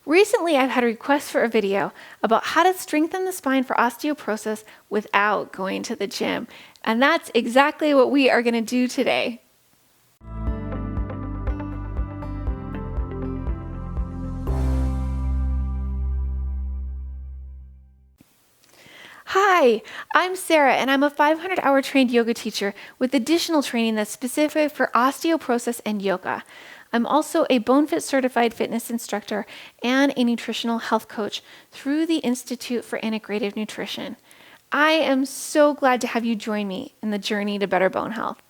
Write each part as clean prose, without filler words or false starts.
Recently, I've had a request for a video about how to strengthen the spine for osteoporosis without going to the gym. And that's exactly what we are going to do today. Hi, I'm Sarah, and I'm a 500-hour trained yoga teacher with additional training that's specific for osteoporosis and yoga. I'm also a BoneFit certified fitness instructor and a nutritional health coach through the Institute for Integrative Nutrition. I am so glad to have you join me in the journey to better bone health.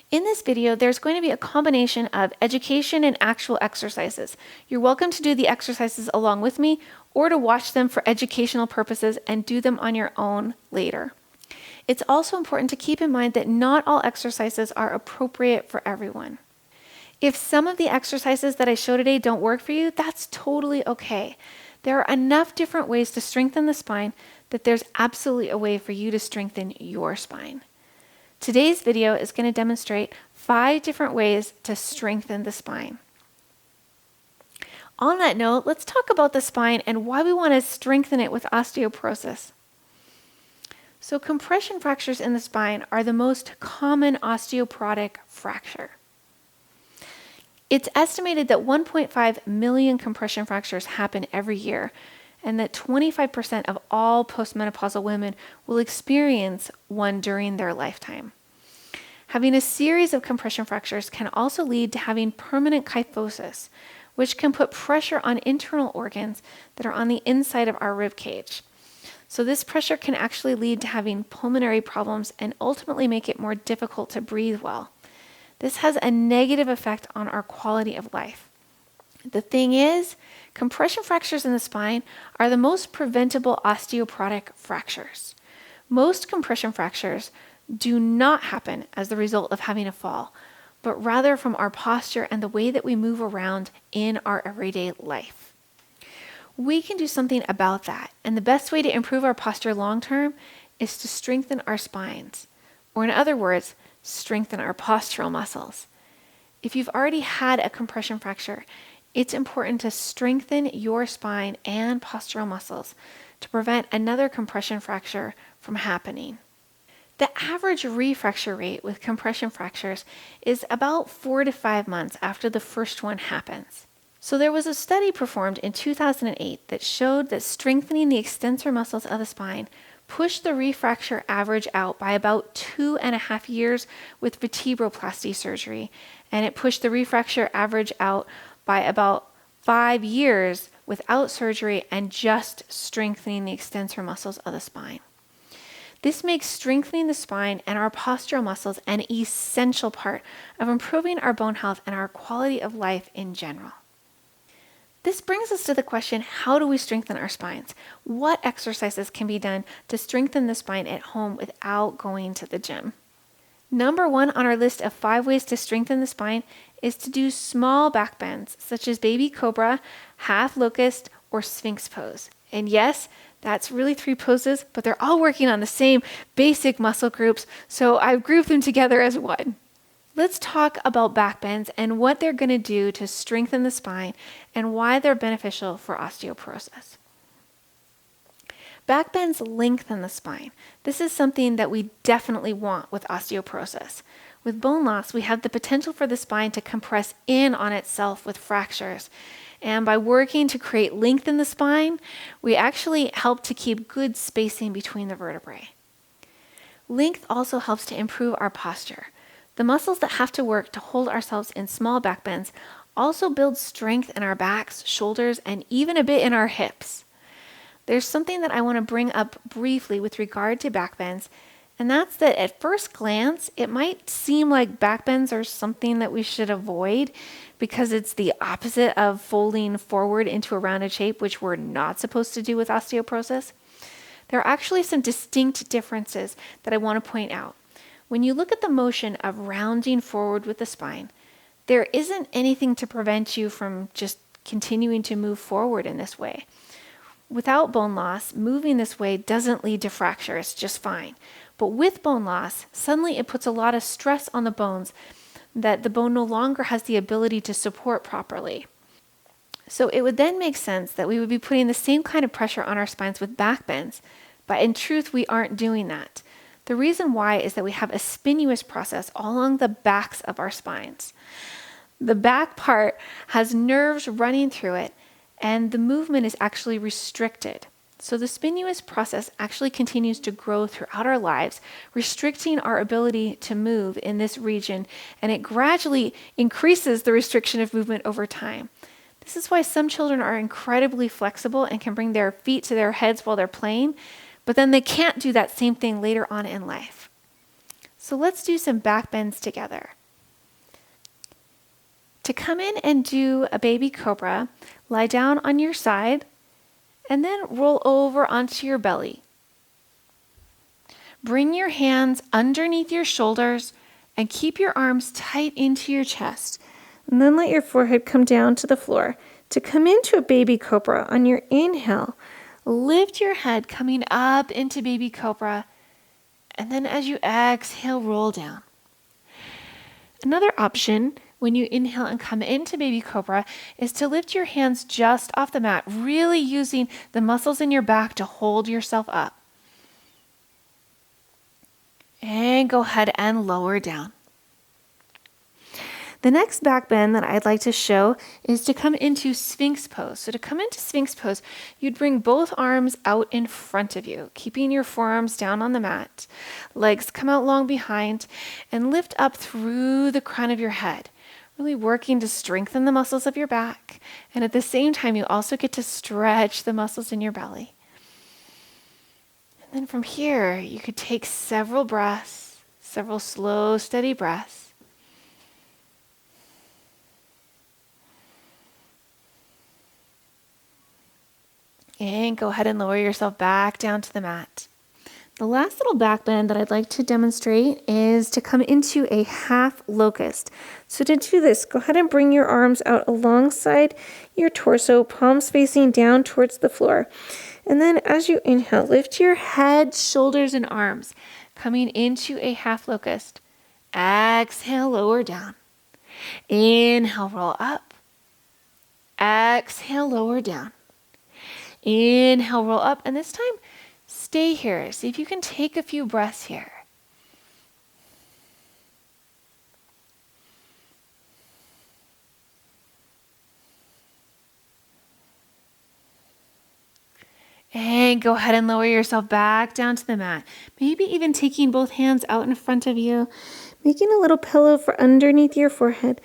In this video, there's going to be a combination of education and actual exercises. You're welcome to do the exercises along with me or to watch them for educational purposes and do them on your own later. It's also important to keep in mind that not all exercises are appropriate for everyone. If some of the exercises that I show today don't work for you, that's totally okay. There are enough different ways to strengthen the spine that there's absolutely a way for you to strengthen your spine. Today's video is going to demonstrate 5 different ways to strengthen the spine. On that note, let's talk about the spine and why we want to strengthen it with osteoporosis. So compression fractures in the spine are the most common osteoporotic fracture. It's estimated that 1.5 million compression fractures happen every year, and that 25% of all postmenopausal women will experience one during their lifetime. Having a series of compression fractures can also lead to having permanent kyphosis, which can put pressure on internal organs that are on the inside of our rib cage. So this pressure can actually lead to having pulmonary problems and ultimately make it more difficult to breathe well. This has a negative effect on our quality of life. The thing is, compression fractures in the spine are the most preventable osteoporotic fractures. Most compression fractures do not happen as the result of having a fall, but rather from our posture and the way that we move around in our everyday life. We can do something about that, and the best way to improve our posture long term is to strengthen our spines, or in other words, strengthen our postural muscles. If you've already had a compression fracture, it's important to strengthen your spine and postural muscles to prevent another compression fracture from happening. The average refracture rate with compression fractures is about 4 to 5 months after the first one happens. So there was a study performed in 2008 that showed that strengthening the extensor muscles of the spine pushed the refracture average out by about 2.5 years with vertebroplasty surgery, and it pushed the refracture average out by about 5 years without surgery and just strengthening the extensor muscles of the spine. This makes strengthening the spine and our postural muscles an essential part of improving our bone health and our quality of life in general. This brings us to the question, how do we strengthen our spines? What exercises can be done to strengthen the spine at home without going to the gym? Number 1 on our list of 5 ways to strengthen the spine is to do small back bends, such as baby cobra, half locust, or sphinx pose. And yes, that's really 3 poses, but they're all working on the same basic muscle groups, so I've grouped them together as one. Let's talk about back bends and what they're going to do to strengthen the spine and why they're beneficial for osteoporosis. Back bends lengthen the spine. This is something that we definitely want with osteoporosis. With bone loss, we have the potential for the spine to compress in on itself with fractures. And by working to create length in the spine, we actually help to keep good spacing between the vertebrae. Length also helps to improve our posture. The muscles that have to work to hold ourselves in small back bends also build strength in our backs, shoulders, and even a bit in our hips. There's something that I want to bring up briefly with regard to back bends, and that's that at first glance, it might seem like back bends are something that we should avoid because it's the opposite of folding forward into a rounded shape, which we're not supposed to do with osteoporosis. There are actually some distinct differences that I want to point out. When you look at the motion of rounding forward with the spine, there isn't anything to prevent you from just continuing to move forward in this way. Without bone loss, moving this way doesn't lead to fracture, it's just fine. But with bone loss, suddenly it puts a lot of stress on the bones that the bone no longer has the ability to support properly. So it would then make sense that we would be putting the same kind of pressure on our spines with back bends, but in truth, we aren't doing that. The reason why is that we have a spinuous process all along the backs of our spines. The back part has nerves running through it, and the movement is actually restricted. So the spinuous process actually continues to grow throughout our lives, restricting our ability to move in this region, and it gradually increases the restriction of movement over time. This is why some children are incredibly flexible and can bring their feet to their heads while they're playing, but then they can't do that same thing later on in life. So let's do some back bends together. To come in and do a baby cobra, lie down on your side and then roll over onto your belly. Bring your hands underneath your shoulders and keep your arms tight into your chest. And then let your forehead come down to the floor. To come into a baby cobra, on your inhale, lift your head coming up into baby cobra. And then as you exhale, roll down. Another option when you inhale and come into baby cobra is to lift your hands just off the mat, really using the muscles in your back to hold yourself up. And go ahead and lower down. The next back bend that I'd like to show is to come into Sphinx pose. So to come into Sphinx pose, you'd bring both arms out in front of you, keeping your forearms down on the mat. Legs come out long behind and lift up through the crown of your head, really working to strengthen the muscles of your back. And at the same time, you also get to stretch the muscles in your belly. And then from here, you could take several breaths, several slow, steady breaths. And go ahead and lower yourself back down to the mat. The last little back bend that I'd like to demonstrate is to come into a half locust. So to do this, go ahead and bring your arms out alongside your torso, palms facing down towards the floor. And then as you inhale, lift your head, shoulders, and arms, coming into a half locust. Exhale, lower down. Inhale, roll up. Exhale, lower down. Inhale, roll up, and this time, stay here. See if you can take a few breaths here. And go ahead and lower yourself back down to the mat. Maybe even taking both hands out in front of you, making a little pillow for underneath your forehead,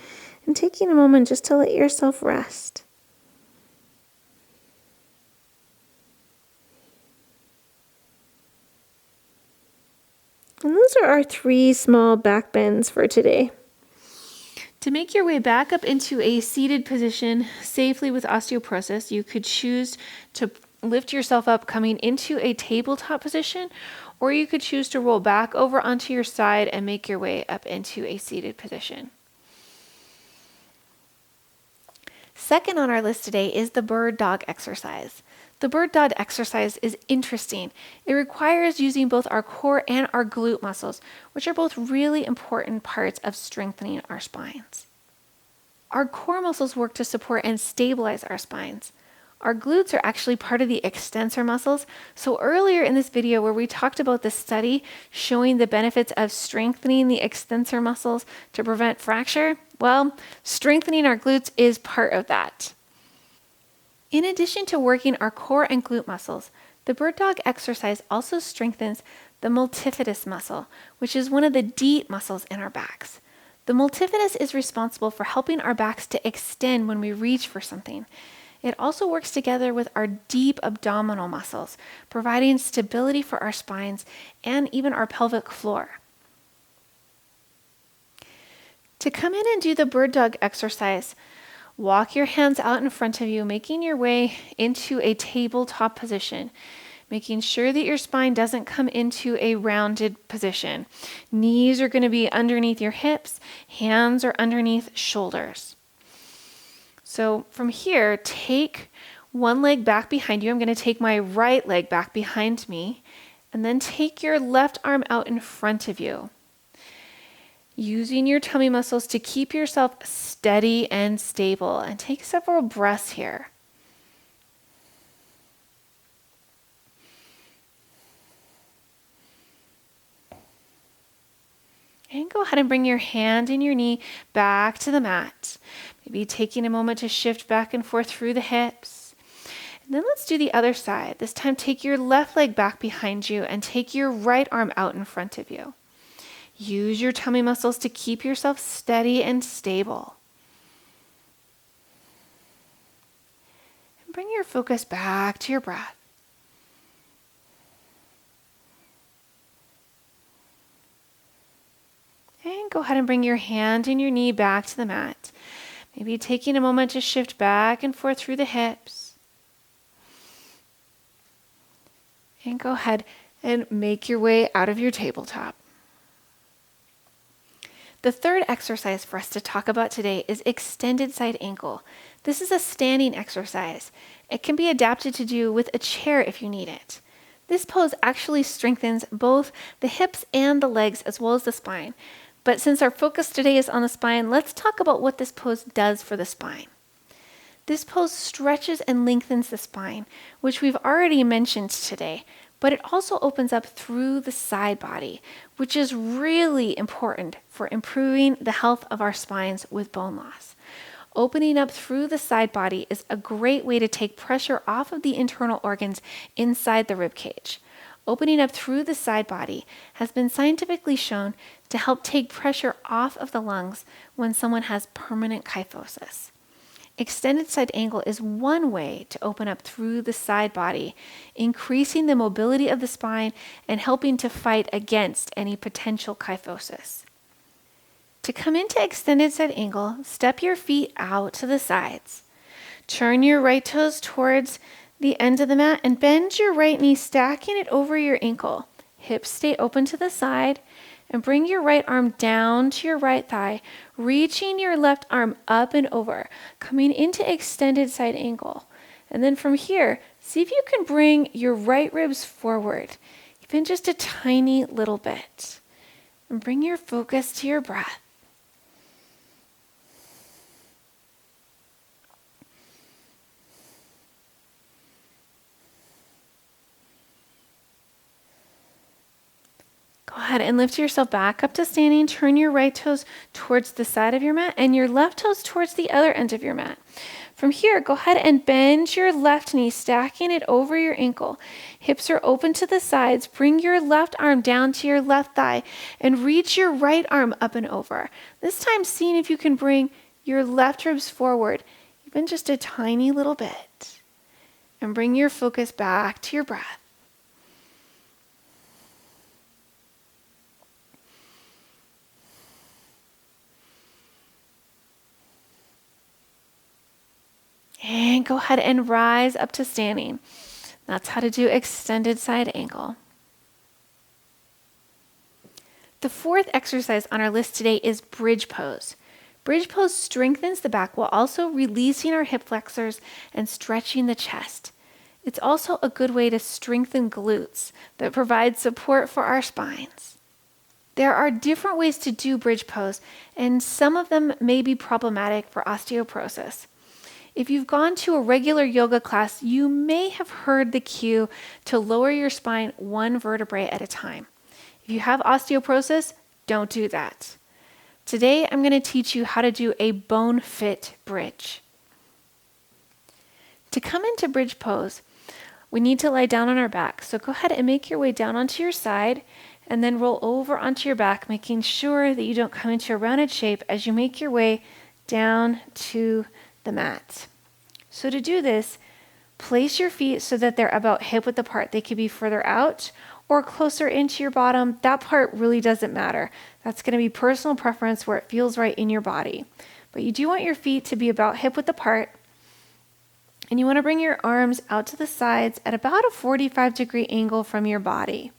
and taking a moment just to let yourself rest. And those are our 3 small back bends for today. To make your way back up into a seated position safely with osteoporosis, you could choose to lift yourself up coming into a tabletop position, or you could choose to roll back over onto your side and make your way up into a seated position. Second on our list today is the bird dog exercise. The bird dog exercise is interesting. It requires using both our core and our glute muscles, which are both really important parts of strengthening our spines. Our core muscles work to support and stabilize our spines. Our glutes are actually part of the extensor muscles. So earlier in this video where we talked about the study showing the benefits of strengthening the extensor muscles to prevent fracture, well, strengthening our glutes is part of that. In addition to working our core and glute muscles, the bird dog exercise also strengthens the multifidus muscle, which is one of the deep muscles in our backs. The multifidus is responsible for helping our backs to extend when we reach for something. It also works together with our deep abdominal muscles, providing stability for our spines and even our pelvic floor. To come in and do the bird dog exercise, walk your hands out in front of you, making your way into a tabletop position, making sure that your spine doesn't come into a rounded position. Knees are going to be underneath your hips, hands are underneath shoulders. So from here, take one leg back behind you. I'm going to take my right leg back behind me, and then take your left arm out in front of you. Using your tummy muscles to keep yourself steady and stable. And take several breaths here. And go ahead and bring your hand and your knee back to the mat. Maybe taking a moment to shift back and forth through the hips. And then let's do the other side. This time take your left leg back behind you and take your right arm out in front of you. Use your tummy muscles to keep yourself steady and stable. And bring your focus back to your breath. And go ahead and bring your hand and your knee back to the mat. Maybe taking a moment to shift back and forth through the hips. And go ahead and make your way out of your tabletop. The third exercise for us to talk about today is extended side ankle. This is a standing exercise. It can be adapted to do with a chair if you need it. This pose actually strengthens both the hips and the legs as well as the spine. But since our focus today is on the spine, let's talk about what this pose does for the spine. This pose stretches and lengthens the spine, which we've already mentioned today, but it also opens up through the side body, which is really important for improving the health of our spines with bone loss. Opening up through the side body is a great way to take pressure off of the internal organs inside the rib cage. Opening up through the side body has been scientifically shown to help take pressure off of the lungs when someone has permanent kyphosis. Extended side ankle is one way to open up through the side body, increasing the mobility of the spine and helping to fight against any potential kyphosis. To come into extended side ankle, step your feet out to the sides. Turn your right toes towards the end of the mat and bend your right knee, stacking it over your ankle. Hips stay open to the side and bring your right arm down to your right thigh, reaching your left arm up and over, coming into extended side ankle. And then from here, see if you can bring your right ribs forward, even just a tiny little bit. And bring your focus to your breath. Go ahead and lift yourself back up to standing. Turn your right toes towards the side of your mat and your left toes towards the other end of your mat. From here, go ahead and bend your left knee, stacking it over your ankle. Hips are open to the sides. Bring your left arm down to your left thigh and reach your right arm up and over. This time, seeing if you can bring your left ribs forward, even just a tiny little bit. And bring your focus back to your breath. And go ahead and rise up to standing. That's how to do extended side ankle. The fourth exercise on our list today is bridge pose. Bridge pose strengthens the back while also releasing our hip flexors and stretching the chest. It's also a good way to strengthen glutes that provide support for our spines. There are different ways to do bridge pose, and some of them may be problematic for osteoporosis. If you've gone to a regular yoga class, you may have heard the cue to lower your spine one vertebrae at a time. If you have osteoporosis, don't do that. Today, I'm going to teach you how to do a bone fit bridge. To come into bridge pose, we need to lie down on our back. So go ahead and make your way down onto your side and then roll over onto your back, making sure that you don't come into a rounded shape as you make your way down to the mat. So to do this, place your feet so that they're about hip width apart. They could be further out or closer into your bottom. That part really doesn't matter. That's going to be personal preference where it feels right in your body. But you do want your feet to be about hip width apart. And you want to bring your arms out to the sides at about a 45-degree angle from your body.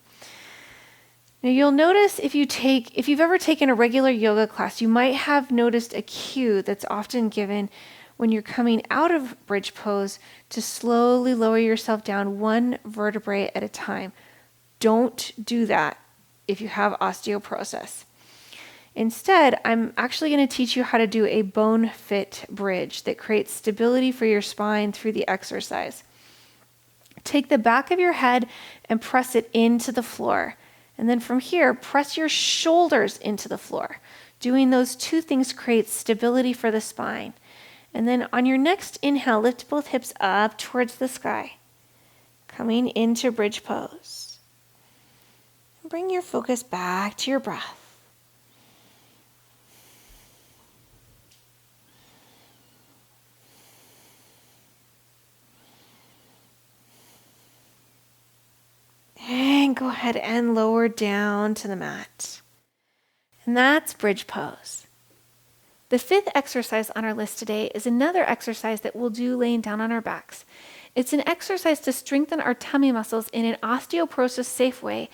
Now you'll notice if you've ever taken a regular yoga class, you might have noticed a cue that's often given when you're coming out of bridge pose to slowly lower yourself down one vertebrae at a time. Don't do that if you have osteoporosis. Instead, I'm actually going to teach you how to do a bone fit bridge that creates stability for your spine through the exercise. Take the back of your head and press it into the floor. And then from here, press your shoulders into the floor. Doing those two things creates stability for the spine. And then on your next inhale, lift both hips up towards the sky, coming into bridge pose. Bring your focus back to your breath. And go ahead and lower down to the mat. And that's bridge pose. The fifth exercise on our list today is another exercise that we'll do laying down on our backs. It's an exercise to strengthen our tummy muscles in an osteoporosis safe way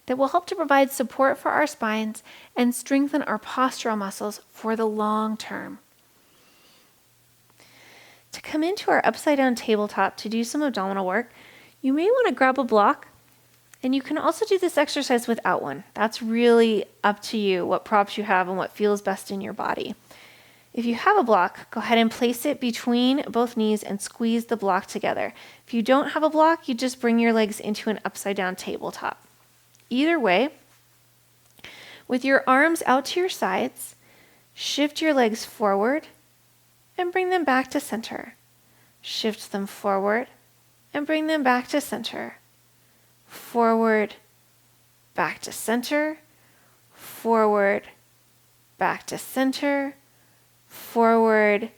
that will help to provide support for our spines and strengthen our postural muscles for the long term. To come into our upside down tabletop to do some abdominal work, you may want to grab a block. And you can also do this exercise without one. That's really up to you, what props you have and what feels best in your body. If you have a block, go ahead and place it between both knees and squeeze the block together. If you don't have a block, you just bring your legs into an upside down tabletop. Either way, with your arms out to your sides, shift your legs forward and bring them back to center. Shift them forward and bring them back to center. Forward, back to center, forward, back to center, forward,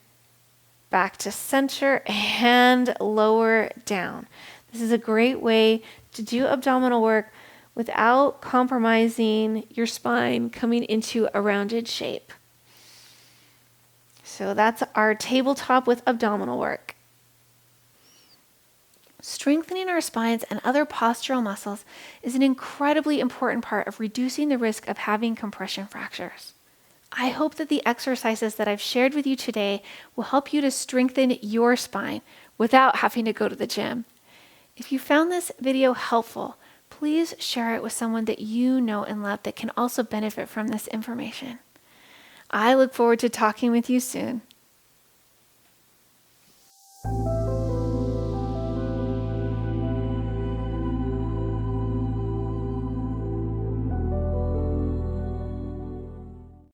back to center, and lower down. This is a great way to do abdominal work without compromising your spine coming into a rounded shape. So that's our tabletop with abdominal work. Strengthening our spines and other postural muscles is an incredibly important part of reducing the risk of having compression fractures. I hope that the exercises that I've shared with you today will help you to strengthen your spine without having to go to the gym. If you found this video helpful, please share it with someone that you know and love that can also benefit from this information. I look forward to talking with you soon.